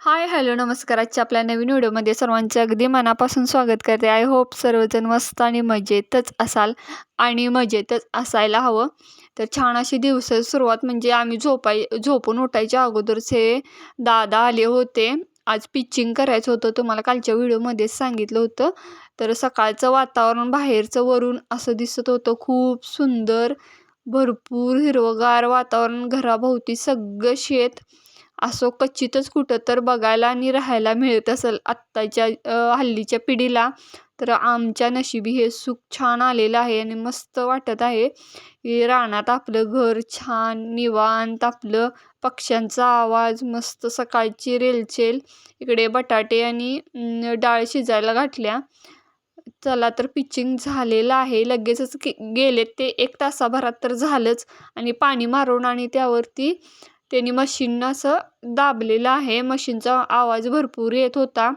हाय, hello, नमस्कार. आजच्या आपल्या नवीन व्हिडिओमध्ये सर्वांचे अगदी मनापासून स्वागत करते. आय होप सर्वजण मस्त आणि मजेतच असाल आणि मजेतच असायला हवं. तर छान अशी दिवसाची सुरुवात म्हणजे आम्ही झोपून उठायच्या अगोदरच हे दादा आले होते. आज पिचिंग करायचं होतं, तुम्हाला कालच्या व्हिडिओमध्येच सांगितलं होतं. तर सकाळचं वातावरण बाहेरचं वरून असं दिसत होतं, खूप सुंदर, भरपूर हिरवंगार वातावरण, घराभोवती सगळं शेत. असं क्वचितच कुठं तर बघायला आणि राहायला मिळत असेल आत्ताच्या हल्लीच्या पिढीला. तर आमच्या नशिबी हे सुख छान आलेलं आहे आणि मस्त वाटत आहे. हे रानात आपलं घर छान निवांत, आपलं पक्ष्यांचा आवाज, मस्त सकाळची रेलचेल. इकडे बटाटे आणि डाळ शिजायला घातल्या. चला तर पिचिंग झालेलं आहे. लगेचच गेले ते 1 तासाभरात तर झालंच. आणि पाणी मारून आणि त्यावरती त्यांनी मशीननं असं दाबलेलं आहे. मशीनचा आवाज भरपूर येत होता.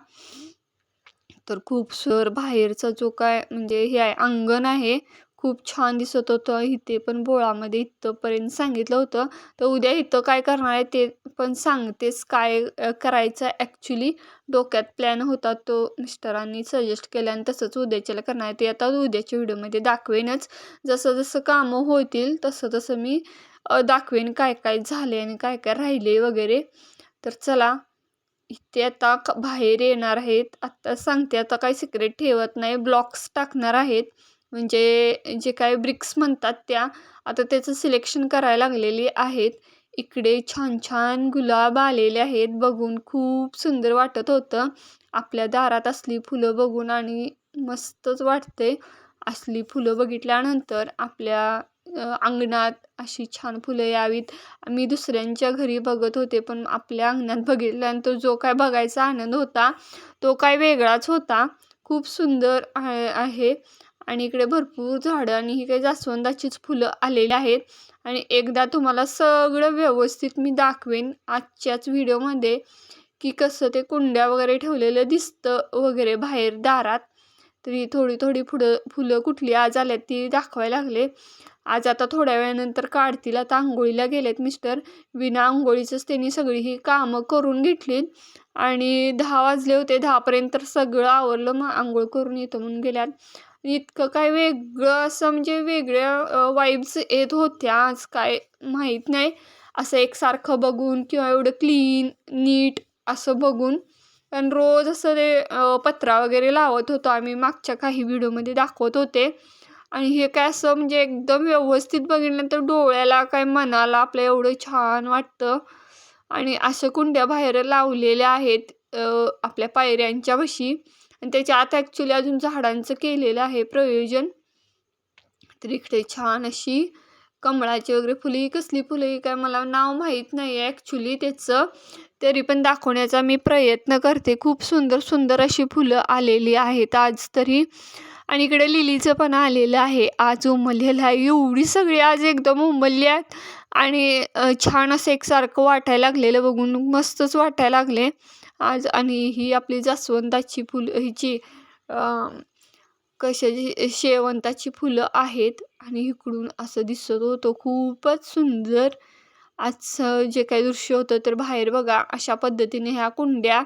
तर खूप बाहेरचा जो काय म्हणजे हे आहे, अंगण आहे, खूप छान दिसत होतं. इथे पण बोळामध्ये इथंपर्यंत सांगितलं होतं. तर उद्या इथं काय करणार आहे ते पण सांगतेच. काय करायचं ॲक्च्युली डोक्यात प्लॅन होता, तो मिस्टरांनी सजेस्ट केला आणि तसंच उद्याच्याला करणार आहे. ते आता उद्याच्या व्हिडिओमध्ये दाखवेनच. जसं जसं कामं होतील तसं तसं मी दाखवेन काय काय झाले आणि काय काय राहिले वगैरे. तर चला, इथे आता बाहेर येणार आहेत. आत्ता सांगते, आता काही सिक्रेट ठेवत नाही. ब्लॉक्स टाकणार आहेत. म्हणजे जे काय ब्रिक्स म्हणतात त्या. आता त्याचं सिलेक्शन करायला लागलेली आहेत. इकडे छान छान गुलाब आलेले आहेत. बघून खूप सुंदर वाटत होतं. आपल्या दारात असली फुलं बघून आणि मस्तच वाटते. असली फुलं बघितल्यानंतर आपल्या अंगणात अशी छान फुलं यावीत. मी दुसऱ्यांच्या घरी बघत होते, पण आपल्या अंगणात बघितल्यानंतर जो काय बघायचा आनंद होता, तो काय वेगळाच होता. खूप सुंदर आहे. आणि इकडे भरपूर झाडं आणि ही काही जास्वंदाचीच फुलं आलेली आहेत. आणि एकदा तुम्हाला सगळं व्यवस्थित मी दाखवेन आजच्याच व्हिडिओमध्ये, की कसं ते कुंड्या वगैरे ठेवलेलं दिसतं वगैरे बाहेर दारात. तरी थोडी थोडी फुलं कुठली आज आल्यात ती दाखवायला लागले. आज आता थोड्या वेळानंतर काढतील. आता अंघोळीला गेलेत मिस्टर. विना अंघोळीचंच त्यांनी सगळी ही कामं करून घेतलीत. आणि 10 वाजले होते. 10पर्यंत तर सगळं आवरलं. मग अंघोळ करून येतो म्हणून गेल्यात. इतकं काय वेगळं असं म्हणजे वेगळ्या वाईब्स येत होत्या आज, काय माहीत नाही. असं एकसारखं बघून किंवा एवढं क्लीन, नीट असं बघून. कारण रोज असं ते पत्रा वगैरे लावत होतो आम्ही, मागच्या काही व्हिडिओमध्ये दाखवत होते. आणि हे काय असं म्हणजे एकदम व्यवस्थित बघितल्यानंतर डोळ्याला काय मनाला आपल्या एवढं छान वाटतं. आणि अशा कुंड्या बाहेर लावलेल्या आहेत आपल्या पायऱ्यांच्या पाशी. आणि त्याच्या आत ॲक्च्युली अजून झाडांचं केलेलं आहे प्रयोजन. तर इकडे छान अशी कमळाची वगैरे फुले. ही कसली फुलं, ही काय मला नाव माहीत नाही आहे ॲक्च्युली त्याचं. तरी पण दाखवण्याचा मी प्रयत्न करते. खूप सुंदर सुंदर अशी फुलं आलेली आहेत आज तरी. आणि इकडे लिलीचं पण आलेलं आहे. आज उमललेलं आहे. एवढी सगळी आज एकदम उमलली आहेत. आणि छान असं एकसारखं वाटायला लागलेलं बघून मस्तच वाटायला लागले आज. आणि ही आपली जास्वंदाची फुलं, हिची कशाची शेवंताची फुलं आहेत. आणि इकडून असं दिसत होतं खूपच सुंदर आजचं जे काही दृश्य होतं. तर बाहेर बघा अशा पद्धतीने ह्या कुंड्या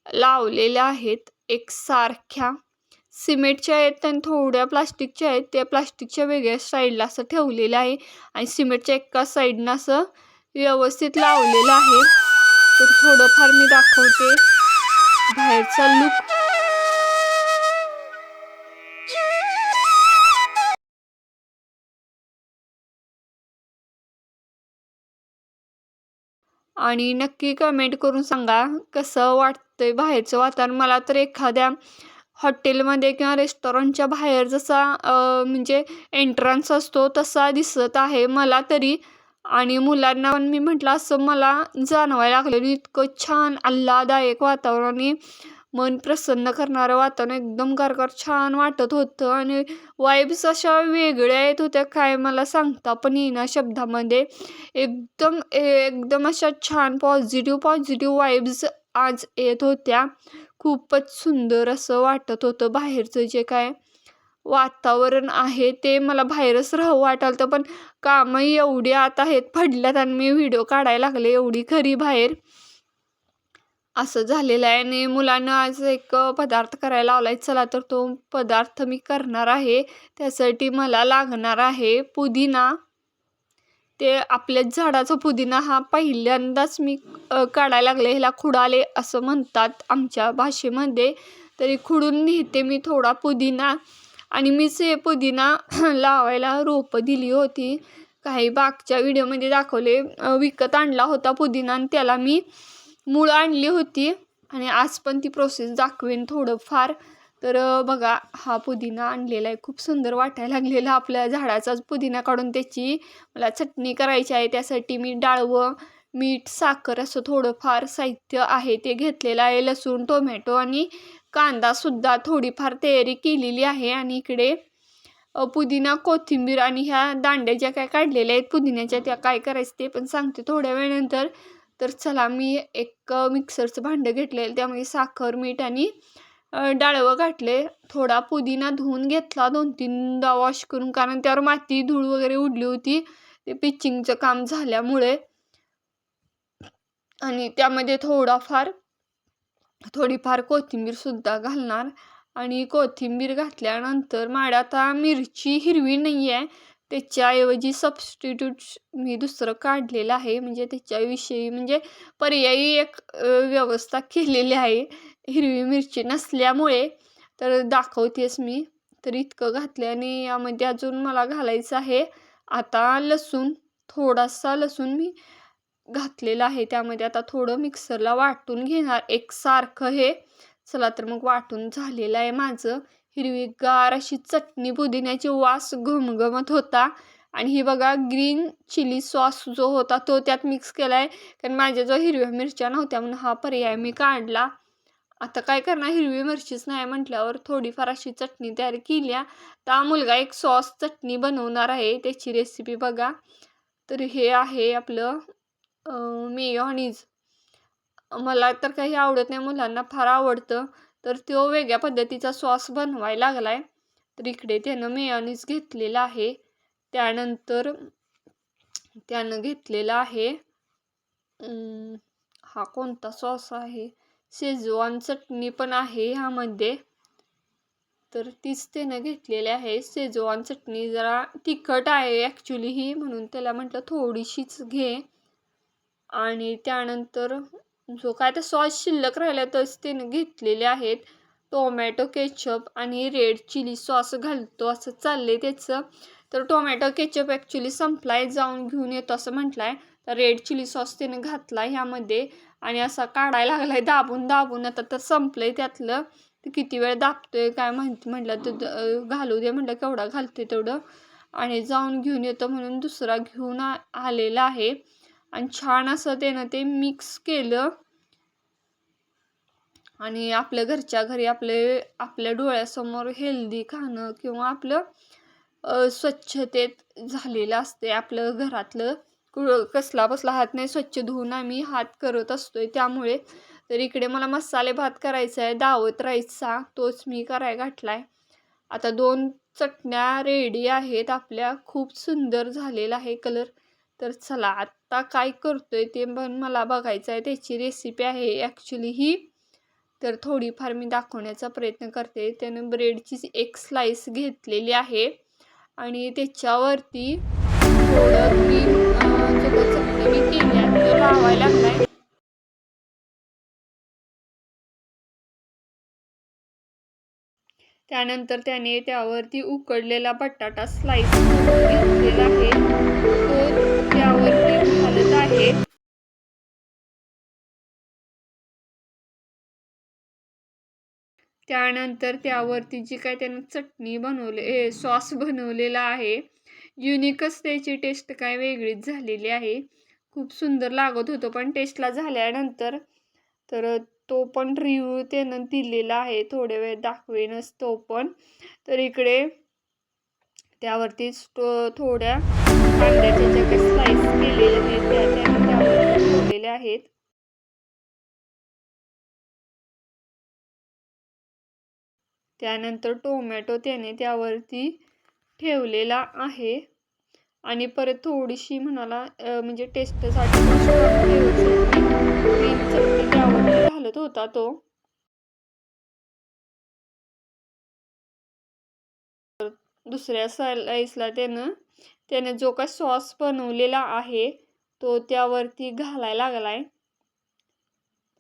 लावलेल्या आहेत एकसारख्या. सिमेंटच्या आहेत आणि थोड्या प्लास्टिकच्या आहेत. त्या प्लास्टिकच्या वेगळ्या साईडला असं ठेवलेलं आहे आणि सिमेंटच्या एका साईडनं असं व्यवस्थित लावलेलं आहे. तर थोडंफार मी दाखवते बाहेरचा लुक. आणि नक्की कमेंट करून सांगा कसं वाटतंय बाहेरचं वातावरण. मला तर एखाद्या हॉटेलमध्ये किंवा रेस्टॉरंटच्या बाहेर जसा म्हणजे एंट्रन्स असतो तसा दिसत आहे मला तरी. आणि मुलांना पण मी म्हटलं असं मला जाणवायला लागलं. इतकं छान आल्हाददायक वातावरण आणि मन प्रसन्न करणारं वातावरण, एकदम गारगार छान वाटत होतं. आणि वाईब्स अशा वेगळ्या येत होत्या, काय मला सांगता पण येईना शब्दामध्ये. एकदम एकदम अशा छान पॉझिटिव्ह पॉझिटिव्ह वाईब्स आज येत होत्या. खूपच सुंदर असं वाटत होतं. बाहेरचं जे काय वातावरण आहे ते मला बाहेरच राहू वाटालतं, पण कामं एवढी आत आहेत पडल्यात आणि मी व्हिडिओ काढायला लागले एवढी खरी बाहेर. असं झालेलं आहे आणि मुलांना आज एक पदार्थ करायला लावलाय. चला तर तो पदार्थ मी करणार आहे. त्यासाठी मला लागणार आहे पुदिना. ते आपल्याच झाडाचा पुदिना हा पहिल्यांदाच मी काढायला लागले. ह्याला खुडाले असं म्हणतात आमच्या भाषेमध्ये. तरी खुडून नेते मी थोडा पुदिना आणि मीच हे पुदिना लावायला रोपं दिली होती. काही मागच्या व्हिडिओमध्ये दाखवले. विकत आणला होता पुदिना आणि त्याला मी मुळं आणली होती आणि आज पण ती प्रोसेस दाखवेन थोडंफार. तर बघा हा पुदिना आणलेला आहे. खूप सुंदर वाटायला लागलेला आपल्या झाडाचाच पुदिना काढून त्याची मला चटणी करायची आहे. त्यासाठी मी डाळवं, मीठ, साखर असं थोडंफार साहित्य आहे ते घेतलेलं आहे. लसूण, टोमॅटो आणि कांदासुद्धा थोडीफार तयारी केलेली आहे. आणि इकडे पुदिना, कोथिंबीर आणि ह्या दांड्या ज्या काय काढलेल्या आहेत पुदिन्याच्या त्या काय करायचं ते पण सांगते थोड्या वेळानंतर. तर चला मी एक मिक्सरचं भांडं घेतलेलं त्यामध्ये साखर, मीठ आणि डाळवं घातले. थोडा पुदिना धुवून घेतला 2-3दा वॉश करून, कारण त्यावर माती धूळ वगैरे उडली होती ते पिचिंगचं काम झाल्यामुळे. आणि त्यामध्ये थोडीफार कोथिंबीरसुद्धा घालणार. आणि कोथिंबीर घातल्यानंतर माझ्या आता मिरची हिरवी नाही आहे, त्याच्याऐवजी सबस्टिट्यूट मी दुसरं काढलेलं आहे. म्हणजे त्याच्याविषयी म्हणजे पर्यायी एक व्यवस्था केलेली आहे हिरवी मिरची नसल्यामुळे. तर दाखवतेच मी. तर इतकं घातलं आणि यामध्ये अजून मला घालायचं आहे आता लसूण. थोडासा लसूण मी घातलेला आहे त्यामध्ये. आता थोडं मिक्सरला वाटून घेणार एकसारखं हे. चला तर मग वाटून झालेलं आहे माझं. हिरवीगार अशी चटणी पुदिन्याची वास घमघमत होता. आणि ही बघा ग्रीन चिली सॉस जो होता तो त्यात मिक्स केला आहे, कारण माझ्याजवळ हिरव्या मिरच्या नव्हत्या म्हणून हा पर्याय मी काढला. आता काय करणार, हिरवी मिरचीच नाही म्हटल्यावर थोडीफार अशी चटणी तयार केली. आता मुलगा एक सॉस चटणी बनवणार आहे, त्याची रेसिपी बघा. तर हे आहे आपलं मेयोनीज. मला तर काही आवडत नाही, मुलांना फार आवडतं. तर तो वेगळ्या पद्धतीचा सॉस बनवायला लागलाय. तर इकडे त्यानं मेयोनीज घेतलेला आहे. त्यानंतर त्यानं घेतलेला आहे हा कोणता सॉस आहे, शेजवान चटणी पण आहे ह्यामध्ये. तर तीच त्यानं घेतलेली आहे. शेजवान चटणी जरा तिखट आहे ॲक्च्युली ही, म्हणून त्याला म्हटलं थोडीशीच घे. आणि त्यानंतर जो काय तर सॉस शिल्लक राहिला तच त्यानं घेतलेले आहेत. टोमॅटो केचप आणि रेड चिली सॉस घालतो असं चाललंय त्याचं. तर टोमॅटो केचप ॲक्च्युली संपलाय, जाऊन घेऊन येतो असं म्हटलाय. तर रेड चिली सॉस त्यानं घातला ह्यामध्ये आणि असा काढायला लागलाय दाबून दाबून. आता तर संपलंय त्यातलं. ते किती वेळ दाबतोय काय माहिती. म्हटलं तर घालू दे, म्हटलं केवढा घालतोय तेवढं. आणि जाऊन घेऊन येतो म्हणून दुसरा घेऊन आलेला आहे. आणि छान असं त्यानं ते मिक्स केलं. आणि आपल्या घरच्या घरी आपल्या डोळ्यासमोर हेल्दी खाणं किंवा आपलं स्वच्छतेत झालेलं असते आपलं घरातलं. कसला बसला हात नाही स्वच्छ धुवून आम्ही हात करत असतोय त्यामुळे. तर इकडे मला मसाले भात करायचा आहे, दावत राईसचा, तोच मी करायला घातलाय. आता 2 चटण्या रेडी आहेत आपल्या. खूप सुंदर झालेला आहे कलर. तर चला आत्ता काय करतोय ते पण मला बघायचं आहे. त्याची रेसिपी आहे ॲक्च्युली ही. तर थोडीफार मी दाखवण्याचा प्रयत्न करते. त्यानं ब्रेडची एक स्लाईस घेतलेली आहे आणि त्याच्यावरती थोडं क्रीम चटणी मी केली आहे तो लावायला लागलाय. त्यानंतर त्याने त्यावरती उकडलेला बटाटा स्लाईस घेतलेला आहे तो त्यावरती घालत आहे. त्यानंतर त्यावरती जी काय त्यानं चटणी सॉस बनवलेला आहे, युनिकच त्याची टेस्ट काय वेगळीच झालेली आहे. खूप सुंदर लागत होतं पण टेस्टला झाल्यानंतर. तर तो पण रिव्ह्यू त्यानं दिलेला आहे, थोड्या वेळ दाखवेनच तो पण. तर इकडे त्यावरती थोड्या कांद्याच्या ज्या काही स्लाईस केलेल्या आहेत त्याने त्यावरती ठेवलेल्या आहेत. त्यानंतर टोमॅटो त्याने त्यावरती ठेवलेला आहे. आणि परत थोडीशी म्हणाला म्हणजे टेस्टसाठी ठेवायची. ग्रीन चटणी त्यावरती घालत होता तो. दुसऱ्या स्लाईसला त्याने जो काय सॉस बनवलेला आहे तो त्यावरती घालायला लागलाय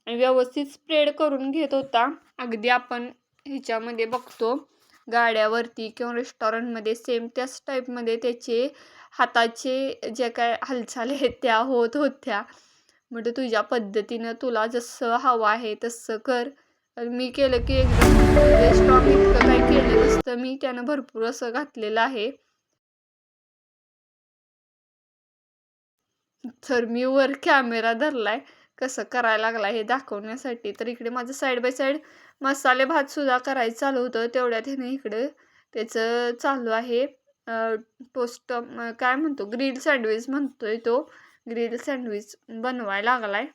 आणि व्यवस्थित स्प्रेड करून घेत होता. अगदी आपण ह्याच्यामध्ये बघतो गाड्यावरती किंवा रेस्टॉरंटमध्ये सेम त्याच टाईपमध्ये त्याचे हाताचे जे काय हालचाली आहेत त्या होत होत्या. म्हणजे तुझ्या पद्धतीनं तुला जसं हवं आहे तसं कर. मी केलं की एकदम स्ट्रॉंग इतकं काही केलं नसतं मी, त्यानं भरपूर असं घातलेलं आहे. तर मी वर कॅमेरा धरलाय कसं करायला लागला हे दाखवण्यासाठी. तर इकडे माझं साईड बाय साईड मसाले भात सुद्धा करायचं चालू होतं, तेवढ्यात ह्याने इकडे त्याचं चालू आहे टोस्ट काय म्हणतो ग्रिल सँडविच म्हणतोय तो. ग्रिल सँडविच बनवायला लागलाय.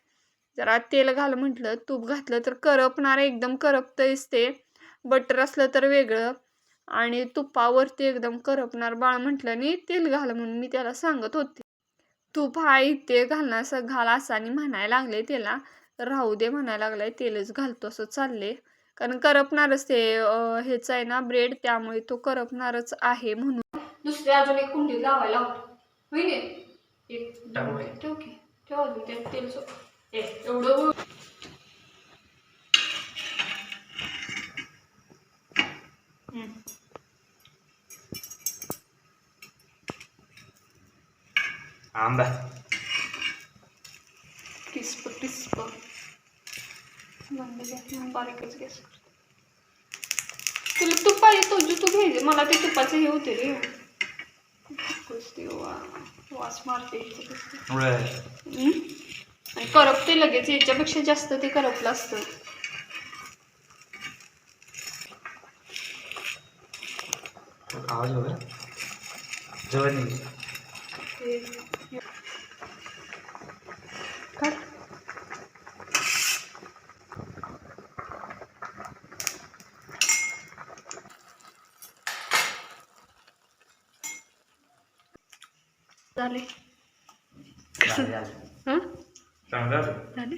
जरा तेल घाल म्हटलं, तूप घातलं तर करपणार, एकदम करपतंयच ते. बटर असलं तर वेगळं आणि तुपावरती एकदम करपणार बाळ म्हटलं आणि तेल घाल म्हणून मी त्याला सांगत होते. तूप हाय ते घालणार घाल असं आणि म्हणायला लागले त्याला. राहू दे म्हणायला लागलाय, तेलच घालतो असं चालले. कारण करपणारच ते हेच आहे ना ब्रेड, त्यामुळे तो करपणारच आहे म्हणून. दुसरी अजून एक कुंडी लावायला होईल एक ठेव की ठेव अजून ते तेल एवढं आंबा क्रिस्प क्रिस्प बारीकच गॅस. तुला तूप पाहिजे तुझी तू घ्यायचे, मला ते तुपाचे हे होते रे. वास मारते आणि करपते लगेच, याच्यापेक्षा जास्त ते करपलं असतं. आवाज बघा जवळ नाही झाले. चांगलं झाले